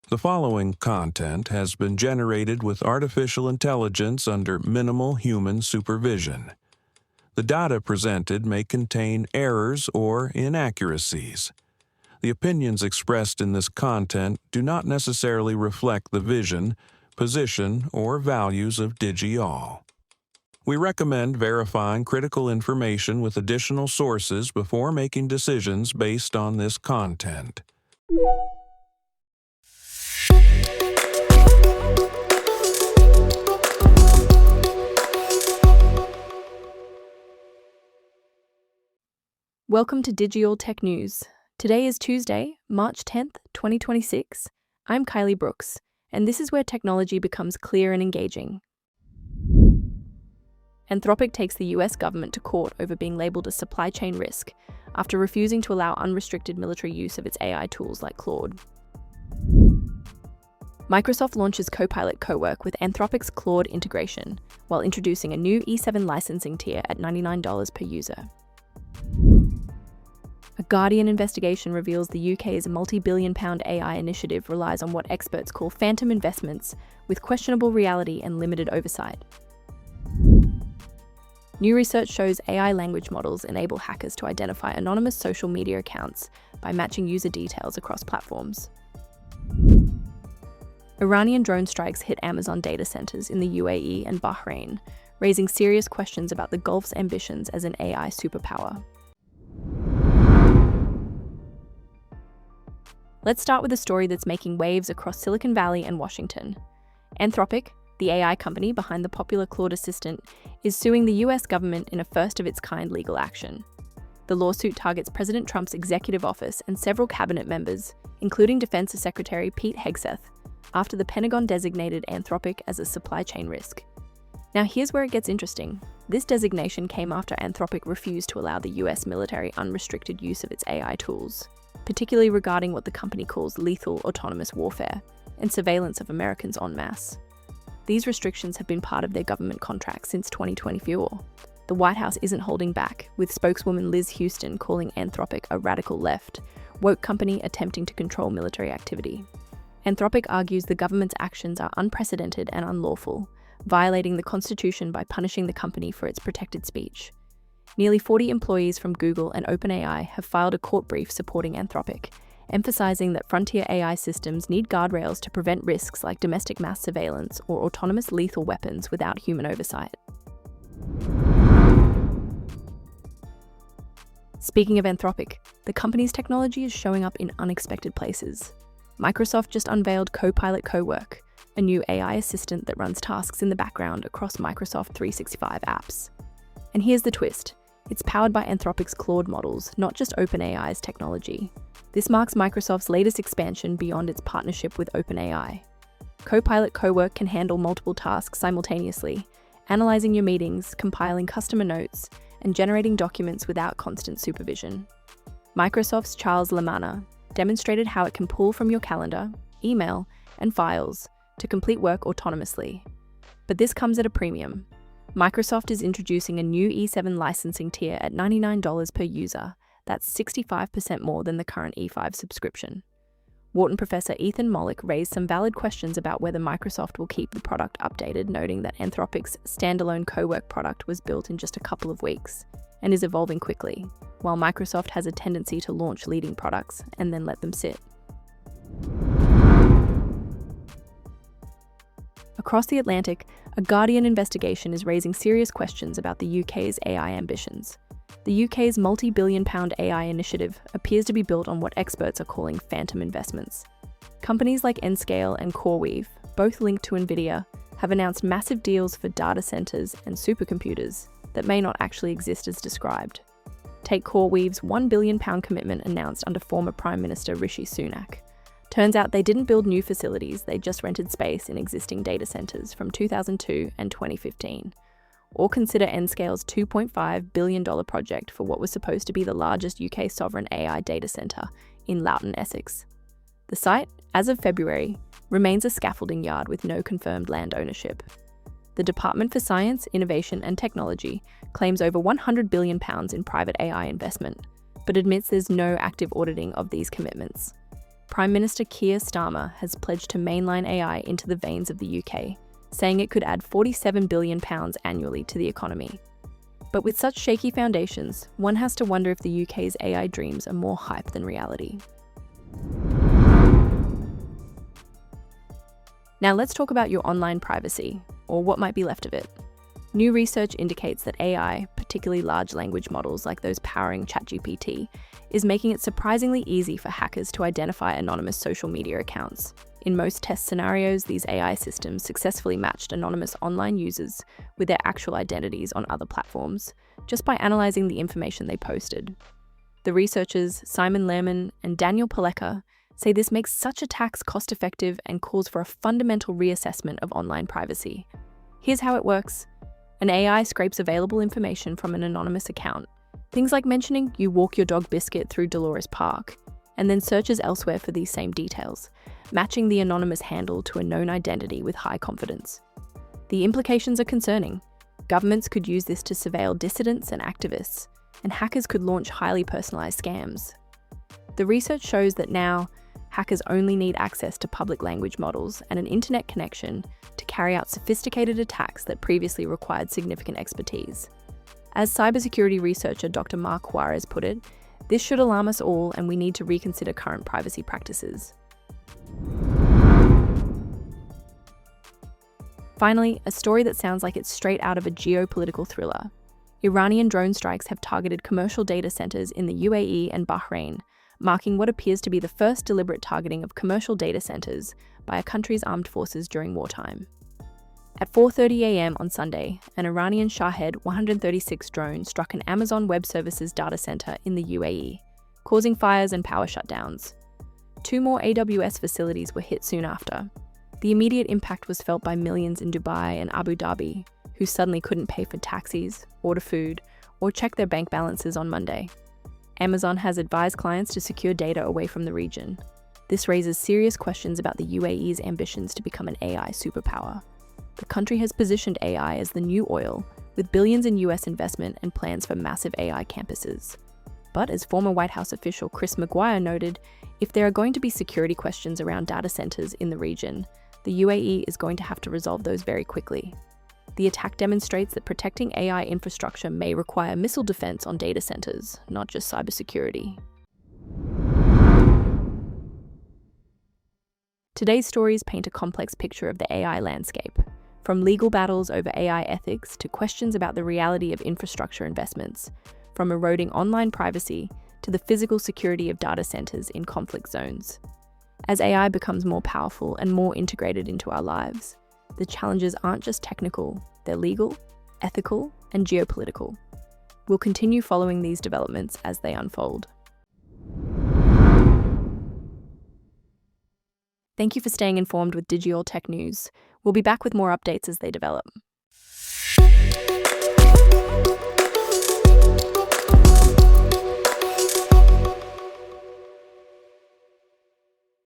The following content has been generated with artificial intelligence under minimal human supervision. The data presented may contain errors or inaccuracies. The opinions expressed in this content do not necessarily reflect the vision, position, or values of DigiAll. We recommend verifying critical information with additional sources before making decisions based on this content. Welcome to DigiAll Tech News. Today is Tuesday, March 10th, 2026. I'm Kylie Brooks, and this is where technology becomes clear and engaging. Anthropic takes the US government to court over being labeled a supply chain risk after refusing to allow unrestricted military use of its AI tools like Claude. Microsoft launches Copilot Cowork with Anthropic's Claude integration, while introducing a new E7 licensing tier at $99 per user. A Guardian investigation reveals the UK's multi-billion-pound AI initiative relies on what experts call phantom investments, with questionable reality and limited oversight. New research shows AI language models enable hackers to identify anonymous social media accounts by matching user details across platforms. Iranian drone strikes hit Amazon data centers in the UAE and Bahrain, raising serious questions about the Gulf's ambitions as an AI superpower. Let's start with a story that's making waves across Silicon Valley and Washington. Anthropic, the AI company behind the popular Claude assistant, is suing the US government in a first-of-its-kind legal action. The lawsuit targets President Trump's executive office and several cabinet members, including Defense Secretary Pete Hegseth, after the Pentagon designated Anthropic as a supply chain risk. Now here's where it gets interesting. This designation came after Anthropic refused to allow the US military unrestricted use of its AI tools, particularly regarding what the company calls lethal autonomous warfare and surveillance of Americans en masse. These restrictions have been part of their government contract since 2024. The White House isn't holding back, with spokeswoman Liz Houston calling Anthropic a radical left, woke company attempting to control military activity. Anthropic argues the government's actions are unprecedented and unlawful, violating the Constitution by punishing the company for its protected speech. Nearly 40 employees from Google and OpenAI have filed a court brief supporting Anthropic, emphasizing that frontier AI systems need guardrails to prevent risks like domestic mass surveillance or autonomous lethal weapons without human oversight. Speaking of Anthropic, the company's technology is showing up in unexpected places. Microsoft just unveiled Copilot Cowork, a new AI assistant that runs tasks in the background across Microsoft 365 apps. And here's the twist. It's powered by Anthropic's Claude models, not just OpenAI's technology. This marks Microsoft's latest expansion beyond its partnership with OpenAI. Copilot Cowork can handle multiple tasks simultaneously, analyzing your meetings, compiling customer notes, and generating documents without constant supervision. Microsoft's Charles Lamanna demonstrated how it can pull from your calendar, email, and files to complete work autonomously. But this comes at a premium. Microsoft is introducing a new E7 licensing tier at $99 per user. That's 65% more than the current E5 subscription. Wharton professor Ethan Mollick raised some valid questions about whether Microsoft will keep the product updated, noting that Anthropic's standalone Cowork product was built in just a couple of weeks and is evolving quickly, while Microsoft has a tendency to launch leading products and then let them sit. Across the Atlantic, a Guardian investigation is raising serious questions about the UK's AI ambitions. The UK's multi-billion-pound AI initiative appears to be built on what experts are calling phantom investments. Companies like Nscale and CoreWeave, both linked to NVIDIA, have announced massive deals for data centers and supercomputers that may not actually exist as described. Take CoreWeave's £1 billion commitment announced under former Prime Minister Rishi Sunak. Turns out they didn't build new facilities, they just rented space in existing data centers from 2002 and 2015. Or consider Nscale's $2.5 billion project for what was supposed to be the largest UK sovereign AI data center in Loughton, Essex. The site, as of February, remains a scaffolding yard with no confirmed land ownership. The Department for Science, Innovation and Technology claims over £100 billion in private AI investment, but admits there's no active auditing of these commitments. Prime Minister Keir Starmer has pledged to mainline AI into the veins of the UK, saying it could add £47 billion annually to the economy. But with such shaky foundations, one has to wonder if the UK's AI dreams are more hype than reality. Now let's talk about your online privacy, or what might be left of it. New research indicates that AI, particularly large language models like those powering ChatGPT, is making it surprisingly easy for hackers to identify anonymous social media accounts. In most test scenarios, these AI systems successfully matched anonymous online users with their actual identities on other platforms, just by analyzing the information they posted. The researchers, Simon Lehrman and Daniel Paleka, say this makes such attacks cost-effective and calls for a fundamental reassessment of online privacy. Here's how it works. An AI scrapes available information from an anonymous account, things like mentioning you walk your dog Biscuit through Dolores Park, and then searches elsewhere for these same details, matching the anonymous handle to a known identity with high confidence. The implications are concerning. Governments could use this to surveil dissidents and activists, and hackers could launch highly personalized scams. The research shows that now, hackers only need access to public language models and an internet connection to carry out sophisticated attacks that previously required significant expertise. As cybersecurity researcher Dr. Mark Juarez put it, this should alarm us all, and we need to reconsider current privacy practices. Finally, a story that sounds like it's straight out of a geopolitical thriller. Iranian drone strikes have targeted commercial data centers in the UAE and Bahrain, marking what appears to be the first deliberate targeting of commercial data centers by a country's armed forces during wartime. At 4:30 a.m. on Sunday, an Iranian Shahed 136 drone struck an Amazon Web Services data center in the UAE, causing fires and power shutdowns. 2 more AWS facilities were hit soon after. The immediate impact was felt by millions in Dubai and Abu Dhabi, who suddenly couldn't pay for taxis, order food, or check their bank balances on Monday. Amazon has advised clients to secure data away from the region. This raises serious questions about the UAE's ambitions to become an AI superpower. The country has positioned AI as the new oil, with billions in US investment and plans for massive AI campuses. But as former White House official Chris Maguire noted, if there are going to be security questions around data centers in the region, the UAE is going to have to resolve those very quickly. The attack demonstrates that protecting AI infrastructure may require missile defense on data centers, not just cybersecurity. Today's stories paint a complex picture of the AI landscape, from legal battles over AI ethics to questions about the reality of infrastructure investments, from eroding online privacy to the physical security of data centers in conflict zones. As AI becomes more powerful and more integrated into our lives, the challenges aren't just technical, they're legal, ethical, and geopolitical. We'll continue following these developments as they unfold. Thank you for staying informed with Digital Tech News. We'll be back with more updates as they develop.